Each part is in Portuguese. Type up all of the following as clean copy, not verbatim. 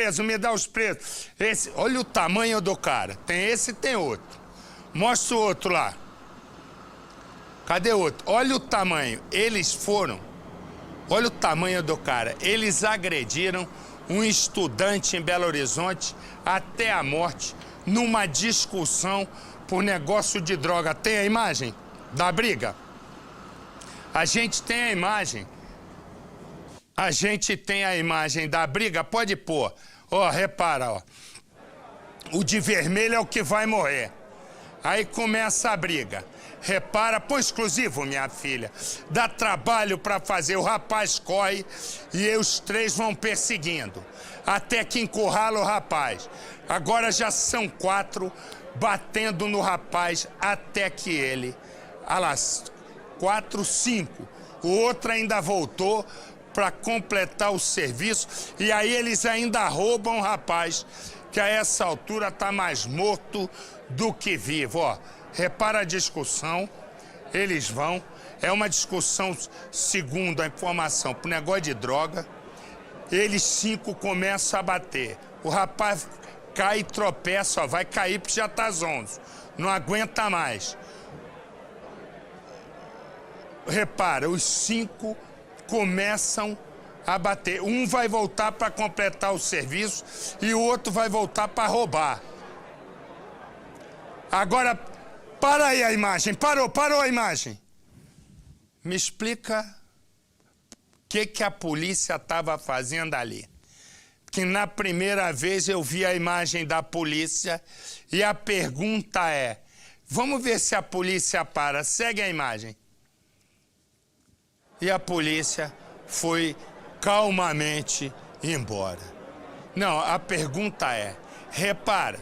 presos, me dá os presos. Esse, olha o tamanho do cara. Tem esse e tem outro. Mostra o outro lá. Cadê o outro? Olha o tamanho. Eles foram. Olha o tamanho do cara. Eles agrediram um estudante em Belo Horizonte até a morte numa discussão por negócio de droga. Tem a imagem da briga? A gente tem a imagem. A gente tem a imagem da briga. Pode pôr. Ó, repara, ó. O de vermelho é o que vai morrer. Aí começa a briga. Repara, põe exclusivo, minha filha. Dá trabalho para fazer. O rapaz corre e os três vão perseguindo. Até que encurrala o rapaz. Agora já são 4 batendo no rapaz até que ele... Ah lá, 4, 5. O outro ainda voltou para completar o serviço. E aí eles ainda roubam o rapaz, que a essa altura tá mais morto do que vivo, ó. Repara a discussão, eles vão, é uma discussão, segundo a informação, por negócio de droga. Eles 5 começam a bater. O rapaz cai e tropeça, ó, vai cair porque já tá zonzo, não aguenta mais. Repara, os 5 começam a bater. Um vai voltar para completar o serviço e o outro vai voltar para roubar. Agora, para aí a imagem. Parou a imagem. Me explica o que a polícia estava fazendo ali. Que na primeira vez eu vi a imagem da polícia e a pergunta é, vamos ver se a polícia para. Segue a imagem. E a polícia foi calmamente embora. Não, a pergunta é, repara,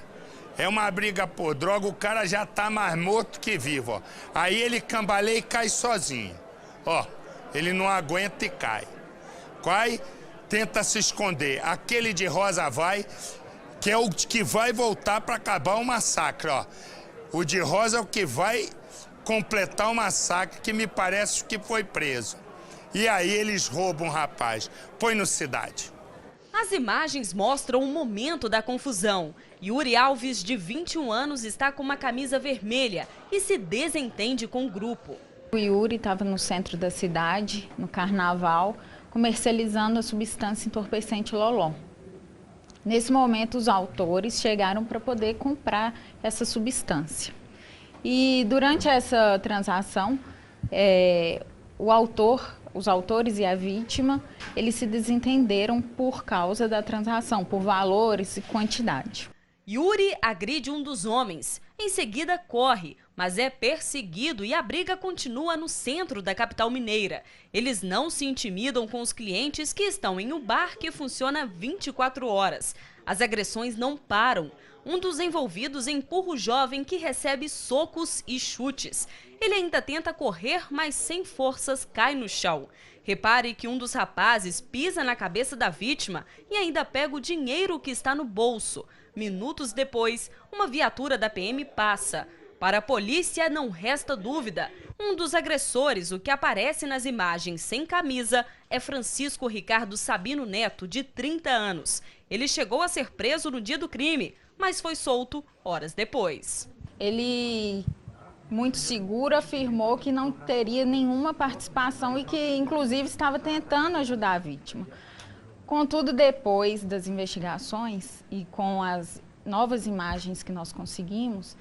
é uma briga por droga, o cara já tá mais morto que vivo, ó. Aí ele cambaleia e cai sozinho. Ó, ele não aguenta e cai. Cai, tenta se esconder. Aquele de rosa vai, que é o que vai voltar para acabar o massacre, ó. O de rosa é o que vai completar o massacre, que me parece que foi preso. E aí eles roubam o rapaz. Põe no Cidade. As imagens mostram o momento da confusão. Yuri Alves, de 21 anos, está com uma camisa vermelha e se desentende com o grupo. O Yuri estava no centro da cidade, no carnaval, comercializando a substância entorpecente Loló. Nesse momento, os autores chegaram para poder comprar essa substância. E durante essa transação, os autores e a vítima, eles se desentenderam por causa da transação, por valores e quantidade. Yuri agride um dos homens, em seguida corre, mas é perseguido e a briga continua no centro da capital mineira. Eles não se intimidam com os clientes que estão em um bar que funciona 24 horas. As agressões não param. Um dos envolvidos empurra o jovem que recebe socos e chutes. Ele ainda tenta correr, mas sem forças cai no chão. Repare que um dos rapazes pisa na cabeça da vítima e ainda pega o dinheiro que está no bolso. Minutos depois, uma viatura da PM passa. Para a polícia não resta dúvida. Um dos agressores, o que aparece nas imagens sem camisa, é Francisco Ricardo Sabino Neto, de 30 anos. Ele chegou a ser preso no dia do crime, mas foi solto horas depois. Ele, muito seguro, afirmou que não teria nenhuma participação e que, inclusive, estava tentando ajudar a vítima. Contudo, depois das investigações e com as novas imagens que nós conseguimos,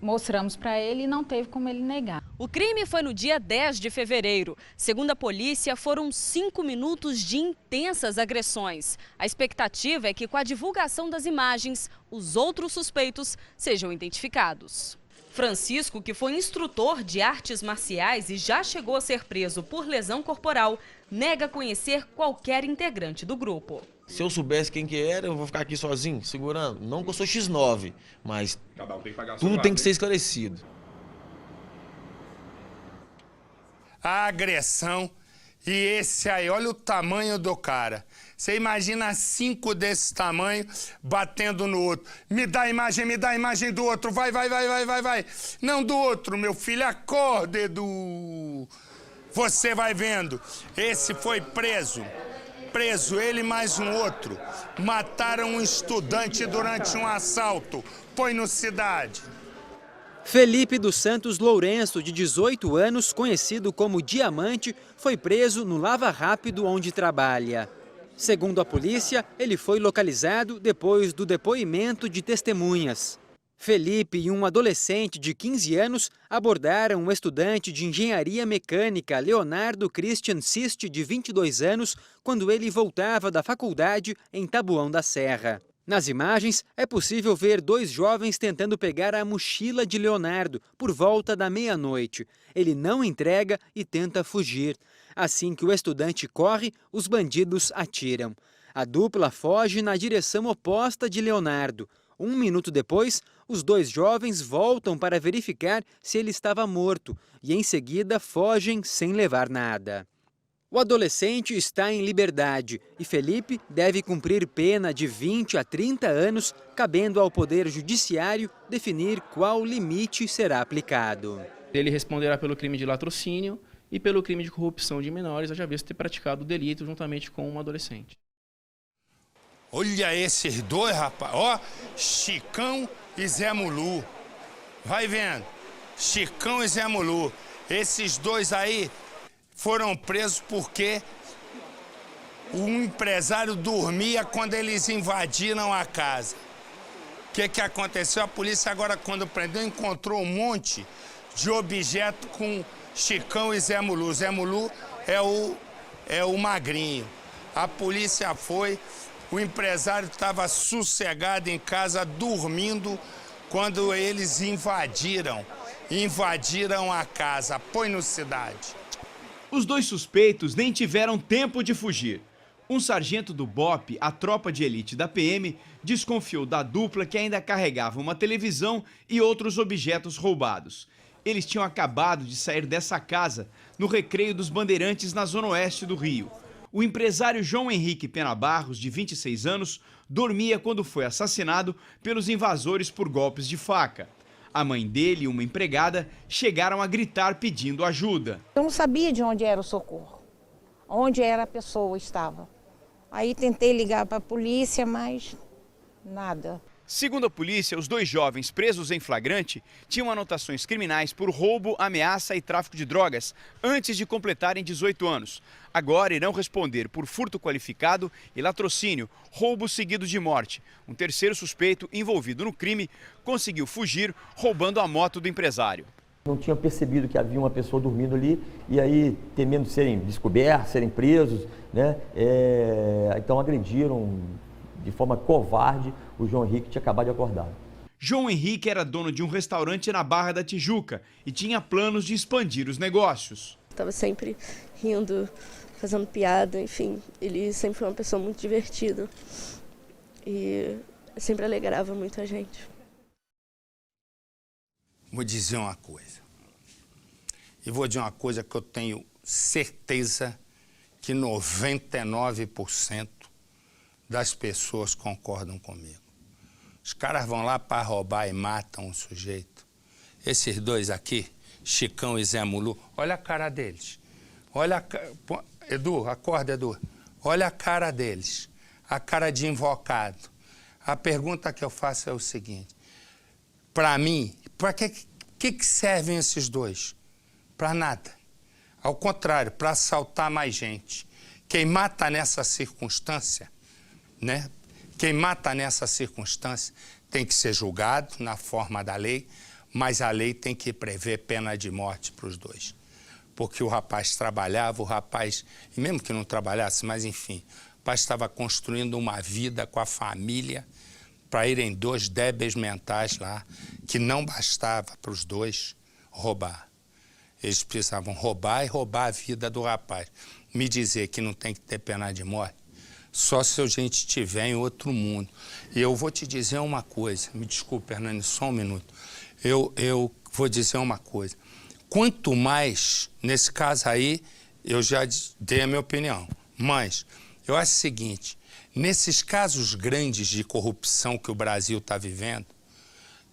mostramos para ele e não teve como ele negar. O crime foi no dia 10 de fevereiro. Segundo a polícia, foram 5 minutos de intensas agressões. A expectativa é que, com a divulgação das imagens, os outros suspeitos sejam identificados. Francisco, que foi instrutor de artes marciais e já chegou a ser preso por lesão corporal, nega conhecer qualquer integrante do grupo. Se eu soubesse quem que era, eu vou ficar aqui sozinho, segurando. Não que eu sou X9, mas tudo tem que ser esclarecido. A agressão e esse aí, olha o tamanho do cara. Você imagina 5 desse tamanho batendo no outro. Me dá a imagem do outro. Vai. Não do outro, meu filho, acorde, Edu. Você vai vendo. Esse foi preso. preso, ele mais um outro. Mataram um estudante durante um assalto. Põe no Cidade. Felipe dos Santos Lourenço, de 18 anos, conhecido como Diamante, foi preso no Lava Rápido onde trabalha. Segundo a polícia, ele foi localizado depois do depoimento de testemunhas. Felipe e um adolescente de 15 anos abordaram um estudante de engenharia mecânica, Leonardo Christian Siste, de 22 anos, quando ele voltava da faculdade em Taboão da Serra. Nas imagens, é possível ver dois jovens tentando pegar a mochila de Leonardo por volta da meia-noite. Ele não entrega e tenta fugir. Assim que o estudante corre, os bandidos atiram. A dupla foge na direção oposta de Leonardo. 1 minuto depois, os dois jovens voltam para verificar se ele estava morto e, em seguida, fogem sem levar nada. O adolescente está em liberdade e Felipe deve cumprir pena de 20 a 30 anos, cabendo ao Poder Judiciário definir qual limite será aplicado. Ele responderá pelo crime de latrocínio e pelo crime de corrupção de menores, haja vista ter praticado o delito juntamente com um adolescente. Olha esses dois, rapaz. Ó, Chicão e Zé Mulu. Vai vendo. Chicão e Zé Mulu. Esses dois aí foram presos porque o empresário dormia quando eles invadiram a casa. O que aconteceu? A polícia agora, quando prendeu, encontrou um monte de objeto com Chicão e Zé Mulu. Zé Mulu é o magrinho. A polícia foi, o empresário estava sossegado em casa, dormindo, quando eles invadiram a casa. Põe no Cidade. Os dois suspeitos nem tiveram tempo de fugir. Um sargento do BOPE, a tropa de elite da PM, desconfiou da dupla que ainda carregava uma televisão e outros objetos roubados. Eles tinham acabado de sair dessa casa no Recreio dos Bandeirantes, na zona oeste do Rio. O empresário João Henrique Pena Barros, de 26 anos, dormia quando foi assassinado pelos invasores por golpes de faca. A mãe dele e uma empregada chegaram a gritar pedindo ajuda. Eu não sabia de onde era o socorro, onde era a pessoa estava. Aí tentei ligar para a polícia, mas nada. Segundo a polícia, os dois jovens presos em flagrante tinham anotações criminais por roubo, ameaça e tráfico de drogas antes de completarem 18 anos. Agora irão responder por furto qualificado e latrocínio, roubo seguido de morte. Um terceiro suspeito envolvido no crime conseguiu fugir roubando a moto do empresário. Não tinham percebido que havia uma pessoa dormindo ali e aí, temendo serem descobertos, serem presos, né? Então agrediram de forma covarde o João Henrique, que tinha acabado de acordar. João Henrique era dono de um restaurante na Barra da Tijuca e tinha planos de expandir os negócios. Estava sempre rindo, fazendo piada, enfim, ele sempre foi uma pessoa muito divertida e sempre alegrava muito a gente. Vou dizer uma coisa. E vou dizer uma coisa que eu tenho certeza que 99% das pessoas concordam comigo. Os caras vão lá para roubar e matam um sujeito. Esses dois aqui, Chicão e Zé Mulu, olha a cara deles. Olha Edu, acorda, Edu. Olha a cara deles, a cara de invocado. A pergunta que eu faço é o seguinte: para mim, para que servem esses dois? Para nada. Ao contrário, para assaltar mais gente. Quem mata nessa circunstância, né? Quem mata nessa circunstância tem que ser julgado na forma da lei, mas a lei tem que prever pena de morte para os dois. Porque o rapaz trabalhava, e mesmo que não trabalhasse, mas enfim, o rapaz estava construindo uma vida com a família para irem 2 débeis mentais lá, que não bastava para os dois roubar. Eles precisavam roubar e roubar a vida do rapaz. Me dizer que não tem que ter pena de morte, só se a gente estiver em outro mundo. E eu vou te dizer uma coisa, me desculpe, Hernani, só um minuto. Eu vou dizer uma coisa. Quanto mais, nesse caso aí, eu já dei a minha opinião, mas eu acho o seguinte: nesses casos grandes de corrupção que o Brasil está vivendo,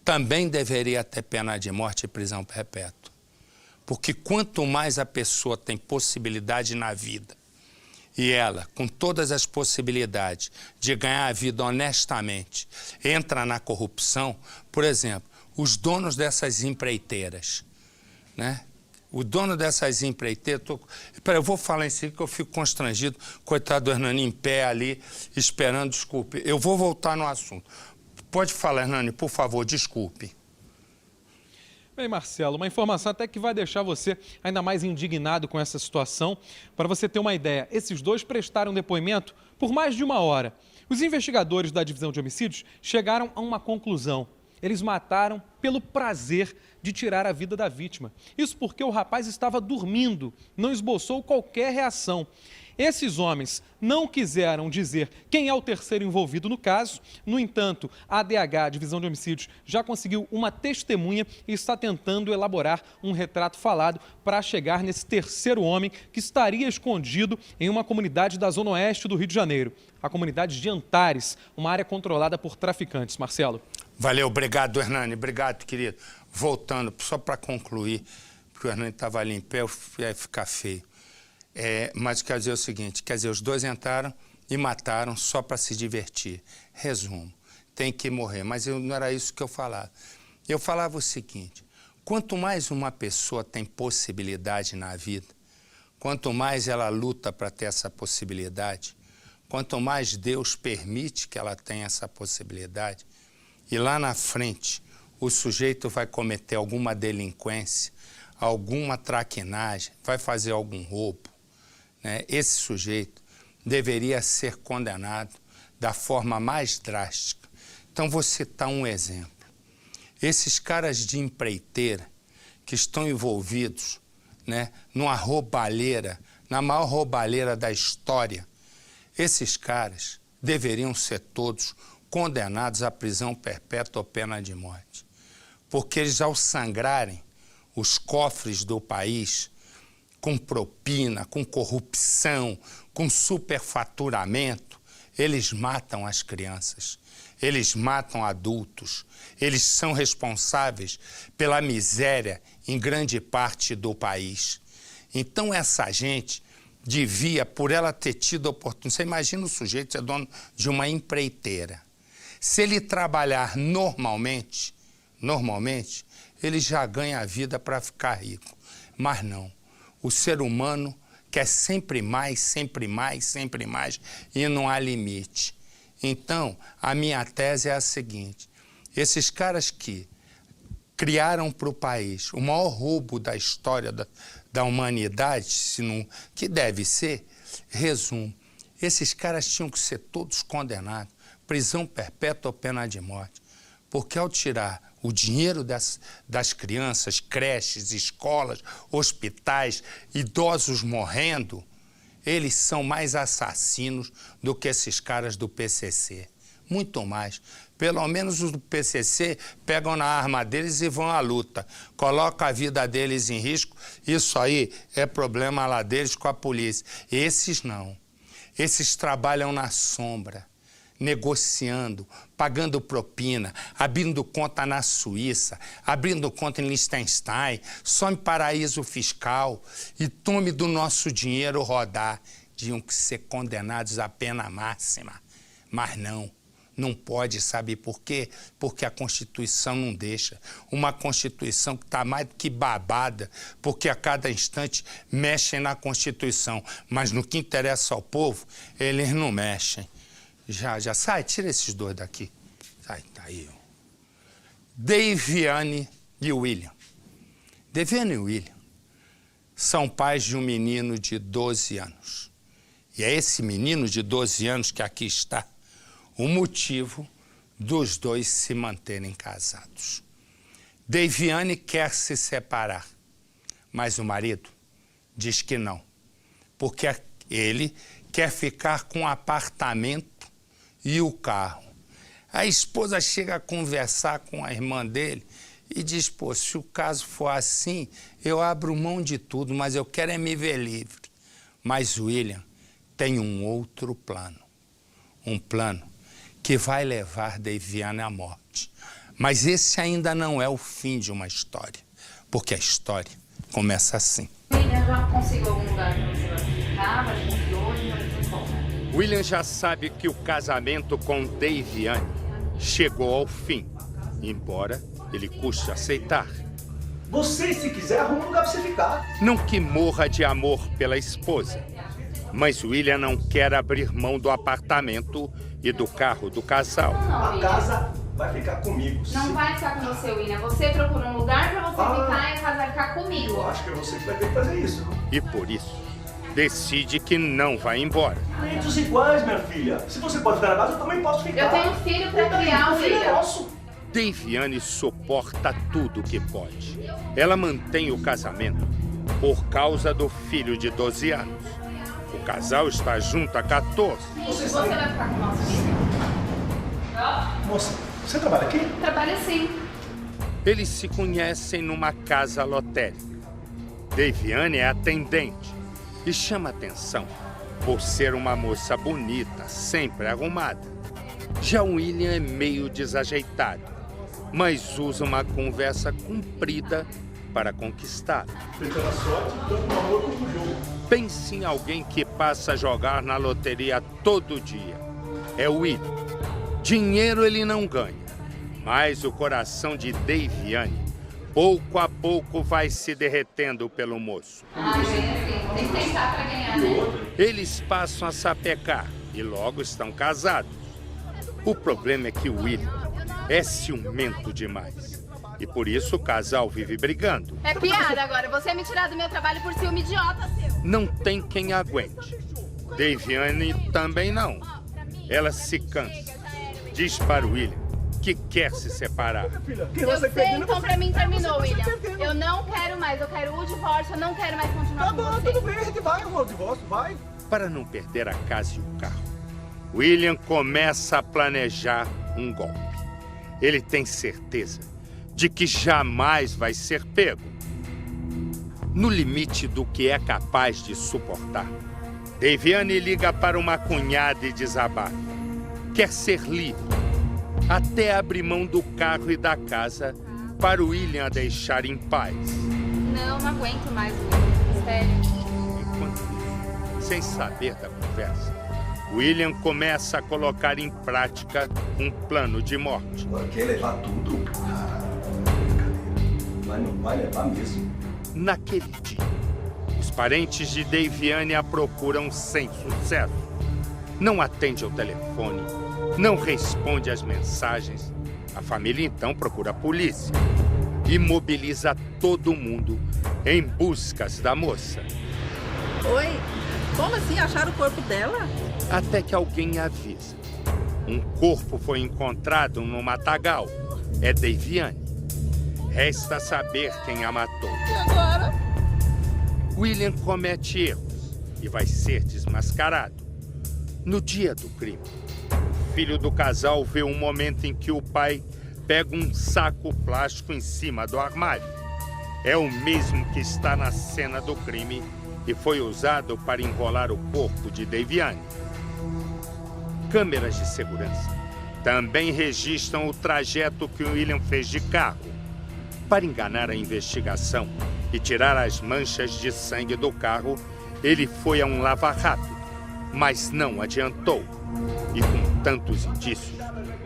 também deveria ter pena de morte e prisão perpétua. Porque quanto mais a pessoa tem possibilidade na vida e ela, com todas as possibilidades de ganhar a vida honestamente, entra na corrupção, por exemplo, os donos dessas empreiteiras, né? O dono dessas empreiteiras... eu vou falar em si que eu fico constrangido, coitado do Hernani em pé ali, esperando, desculpe. Eu vou voltar no assunto. Pode falar, Hernani, por favor, desculpe. Bem, Marcelo, uma informação até que vai deixar você ainda mais indignado com essa situação. Para você ter uma ideia, esses dois prestaram depoimento por mais de 1 hora. Os investigadores da Divisão de Homicídios chegaram a uma conclusão. Eles mataram pelo prazer de tirar a vida da vítima. Isso porque o rapaz estava dormindo, não esboçou qualquer reação. Esses homens não quiseram dizer quem é o terceiro envolvido no caso. No entanto, a ADH, Divisão de Homicídios, já conseguiu uma testemunha e está tentando elaborar um retrato falado para chegar nesse terceiro homem que estaria escondido em uma comunidade da zona oeste do Rio de Janeiro, a comunidade de Antares, uma área controlada por traficantes. Marcelo. Valeu, obrigado, Hernani. Obrigado, querido. Voltando, só para concluir, porque o Hernani estava ali em pé, ia ficar feio. Mas quer dizer o seguinte, os dois entraram e mataram só para se divertir. Resumo, tem que morrer, mas não era isso que eu falava. Eu falava o seguinte, quanto mais uma pessoa tem possibilidade na vida, quanto mais ela luta para ter essa possibilidade, quanto mais Deus permite que ela tenha essa possibilidade, e lá na frente o sujeito vai cometer alguma delinquência, alguma traquinagem, vai fazer algum roubo, né? Esse sujeito deveria ser condenado da forma mais drástica. Então, vou citar um exemplo. Esses caras de empreiteira que estão envolvidos, né, numa roubalheira, na maior roubalheira da história, esses caras deveriam ser todos condenados à prisão perpétua ou pena de morte. Porque eles, ao sangrarem os cofres do país, com propina, com corrupção, com superfaturamento, eles matam as crianças, eles matam adultos, eles são responsáveis pela miséria em grande parte do país. Então essa gente devia, por ela ter tido oportunidade, você imagina o sujeito ser dono de uma empreiteira. Se ele trabalhar normalmente, ele já ganha a vida para ficar rico. Mas não. O ser humano quer sempre mais, sempre mais, sempre mais, e não há limite. Então, a minha tese é a seguinte, esses caras que criaram para o país o maior roubo da história da humanidade, que deve ser, resumo, esses caras tinham que ser todos condenados, prisão perpétua ou pena de morte, porque ao tirar o dinheiro das crianças, creches, escolas, hospitais, idosos morrendo, eles são mais assassinos do que esses caras do PCC. Muito mais. Pelo menos os do PCC pegam na arma deles e vão à luta. Colocam a vida deles em risco. Isso aí é problema lá deles com a polícia. Esses não. Esses trabalham na sombra, negociando, pagando propina, abrindo conta na Suíça, abrindo conta em Liechtenstein, só em paraíso fiscal, e tome do nosso dinheiro rodar. Tinham que ser condenados à pena máxima. Mas não pode, sabe por quê? Porque a Constituição não deixa. Uma Constituição que está mais do que babada, porque a cada instante mexem na Constituição, mas no que interessa ao povo, eles não mexem. Já sai, tira esses dois daqui. Sai, tá aí. Deiviane e William. Deiviane e William são pais de um menino de 12 anos. E é esse menino de 12 anos que aqui está o motivo dos dois se manterem casados. Deiviane quer se separar, mas o marido diz que não, porque ele quer ficar com o apartamento e o carro. A esposa chega a conversar com a irmã dele e diz, pô, se o caso for assim, eu abro mão de tudo, mas eu quero é me ver livre. Mas William tem um outro plano, um plano que vai levar Deiviane à morte. Mas esse ainda não é o fim de uma história, porque a história começa assim. Já conseguiu algum lugar que você vai ficar, vai confiou, William já sabe que o casamento com Deiviane chegou ao fim, embora ele custe aceitar. Você, se quiser, arruma um lugar pra você ficar. Não que morra de amor pela esposa, mas William não quer abrir mão do apartamento e do carro do casal. A casa vai ficar comigo. Não vai ficar com você, William. Você procura um lugar pra você ficar e a casa vai ficar comigo. Eu acho que é você que vai ter que fazer isso. E por isso, decide que não vai embora. Direitos iguais, minha filha. Se você pode ficar na casa, eu também posso ficar. Eu tenho um filho pra criar, William. Deiviane suporta tudo que pode. Ela mantém o casamento por causa do filho de 12 anos. O casal está junto há 14. Você vai ficar com o nosso filho? Moça, você trabalha aqui? Trabalho sim. Eles se conhecem numa casa lotérica. Deiviane é atendente e chama atenção por ser uma moça bonita, sempre arrumada. Já William é meio desajeitado, mas usa uma conversa comprida para conquistar. Tentando a sorte, tanto no amor como no jogo. Pense em alguém que passa a jogar na loteria todo dia. É o William. Dinheiro ele não ganha, mas o coração de Deiviane, pouco a pouco, vai se derretendo pelo moço. Tem que tentar pra ganhar, né? Eles passam a sapecar e logo estão casados. O problema é que o William é ciumento demais. E por isso o casal vive brigando. É piada agora. Você me tirar do meu trabalho por ciúme idiota seu. Não tem quem aguente. Deiviane também não. Ela se cansa. Diz para o William que quer se separar. Eu sei, então pra mim terminou, William. Eu não quero mais. Eu quero o divórcio. Eu não quero mais continuar com você. Tudo bem, a gente vai arrumar o divórcio, vai. Para não perder a casa e o carro, William começa a planejar um golpe. Ele tem certeza de que jamais vai ser pego. No limite do que é capaz de suportar, Deiviane liga para uma cunhada e desabafa. Quer ser livre, até abrir mão do carro e da casa para o William a deixar em paz. Não aguento mais, William. Sério. Enquanto isso, sem saber da conversa, William começa a colocar em prática um plano de morte. Quer levar tudo? Mas não vai levar mesmo. Naquele dia, os parentes de Deiviane a procuram sem sucesso. Não atende ao telefone, não responde às mensagens. A família então procura a polícia e mobiliza todo mundo em buscas da moça. Oi, como assim acharam o corpo dela? Até que alguém avisa. Um corpo foi encontrado no matagal. É Deiviane. Resta saber quem a matou. E agora? William comete erros e vai ser desmascarado. No dia do crime, o filho do casal vê um momento em que o pai pega um saco plástico em cima do armário. É o mesmo que está na cena do crime e foi usado para enrolar o corpo de Deiviane. Câmeras de segurança também registram o trajeto que o William fez de carro. Para enganar a investigação e tirar as manchas de sangue do carro, ele foi a um lava-rápido, mas não adiantou. E com tantos indícios,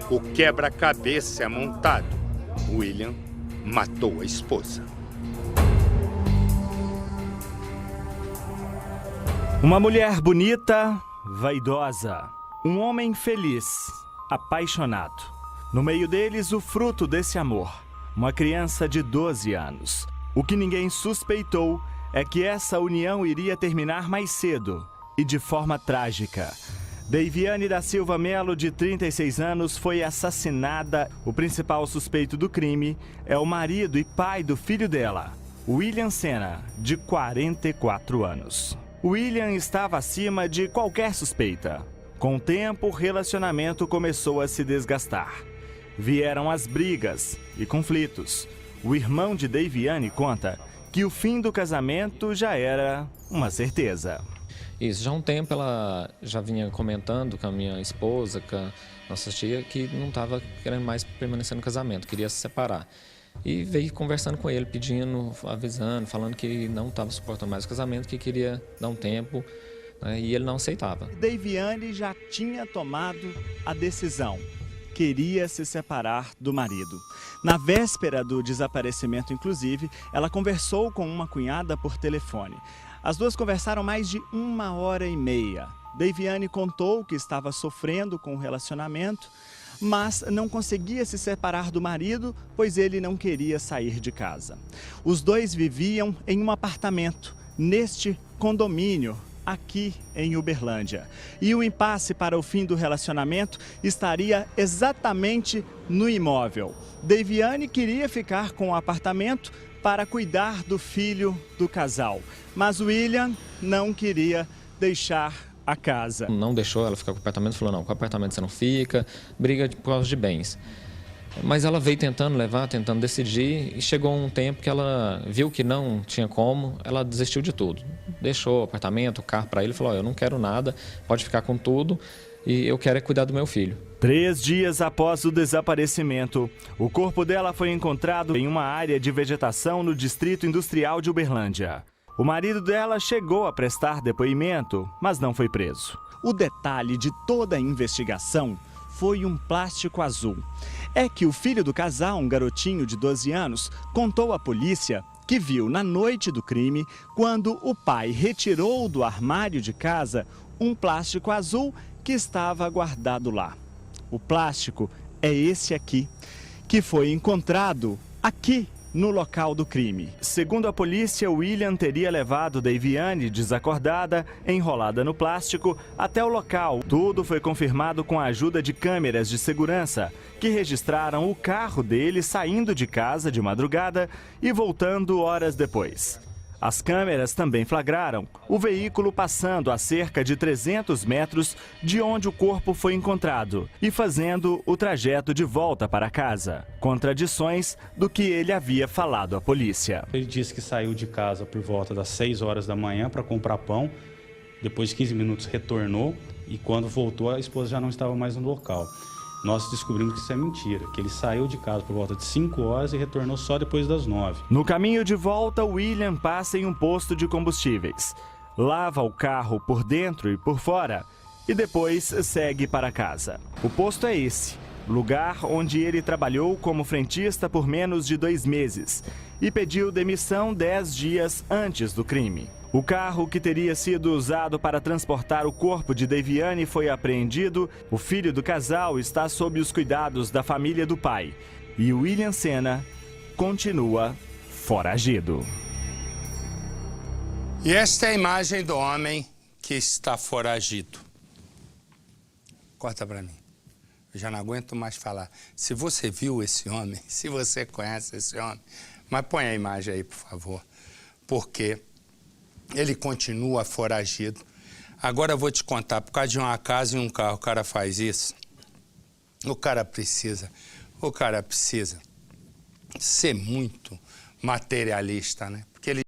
o quebra-cabeça é montado. William matou a esposa. Uma mulher bonita, vaidosa. Um homem feliz, apaixonado. No meio deles, o fruto desse amor. Uma criança de 12 anos. O que ninguém suspeitou é que essa união iria terminar mais cedo e de forma trágica. Deiviane da Silva Melo, de 36 anos, foi assassinada. O principal suspeito do crime é o marido e pai do filho dela, William Sena, de 44 anos. William estava acima de qualquer suspeita. Com o tempo, o relacionamento começou a se desgastar. Vieram as brigas e conflitos. O irmão de Deiviane conta que o fim do casamento já era uma certeza. Isso, já há um tempo ela já vinha comentando com a minha esposa, com a nossa tia, que não estava querendo mais permanecer no casamento, queria se separar. E veio conversando com ele, pedindo, avisando, falando que não estava suportando mais o casamento, que queria dar um tempo né, e ele não aceitava. Deiviane já tinha tomado a decisão. Queria se separar do marido. Na véspera do desaparecimento, inclusive, ela conversou com uma cunhada por telefone. As duas conversaram mais de 1h30. Deiviane contou que estava sofrendo com o relacionamento, mas não conseguia se separar do marido, pois ele não queria sair de casa. Os dois viviam em um apartamento, neste condomínio, aqui em Uberlândia. E o impasse para o fim do relacionamento estaria exatamente no imóvel. Deiviane queria ficar com o apartamento para cuidar do filho do casal, mas William não queria deixar a casa. Não deixou ela ficar com o apartamento, falou, não, com o apartamento você não fica, briga por causa de bens. Mas ela veio tentando levar, tentando decidir, e chegou um tempo que ela viu que não tinha como, ela desistiu de tudo. Deixou o apartamento, o carro para ele, falou, eu não quero nada, pode ficar com tudo, e eu quero é cuidar do meu filho. 3 dias após o desaparecimento, o corpo dela foi encontrado em uma área de vegetação no Distrito Industrial de Uberlândia. O marido dela chegou a prestar depoimento, mas não foi preso. O detalhe de toda a investigação foi um plástico azul. É que o filho do casal, um garotinho de 12 anos, contou à polícia que viu na noite do crime, quando o pai retirou do armário de casa um plástico azul que estava guardado lá. O plástico é esse aqui, que foi encontrado aqui no local do crime. Segundo a polícia, William teria levado Deiviane, desacordada, enrolada no plástico, até o local. Tudo foi confirmado com a ajuda de câmeras de segurança, que registraram o carro dele saindo de casa de madrugada e voltando horas depois. As câmeras também flagraram o veículo passando a cerca de 300 metros de onde o corpo foi encontrado e fazendo o trajeto de volta para casa. Contradições do que ele havia falado à polícia. Ele disse que saiu de casa por volta das 6 horas da manhã para comprar pão. Depois de 15 minutos retornou e quando voltou a esposa já não estava mais no local. Nós descobrimos que isso é mentira, que ele saiu de casa por volta de 5 horas e retornou só depois das 9. No caminho de volta, William passa em um posto de combustíveis, lava o carro por dentro e por fora e depois segue para casa. O posto é esse, lugar onde ele trabalhou como frentista por menos de 2 meses e pediu demissão 10 dias antes do crime. O carro que teria sido usado para transportar o corpo de Deiviane foi apreendido. O filho do casal está sob os cuidados da família do pai. E William Sena continua foragido. E esta é a imagem do homem que está foragido. Corta para mim. Eu já não aguento mais falar. Se você viu esse homem, se você conhece esse homem, mas põe a imagem aí, por favor. Porque ele continua foragido. Agora eu vou te contar, por causa de uma casa e um carro, o cara faz isso. O cara precisa ser muito materialista, né?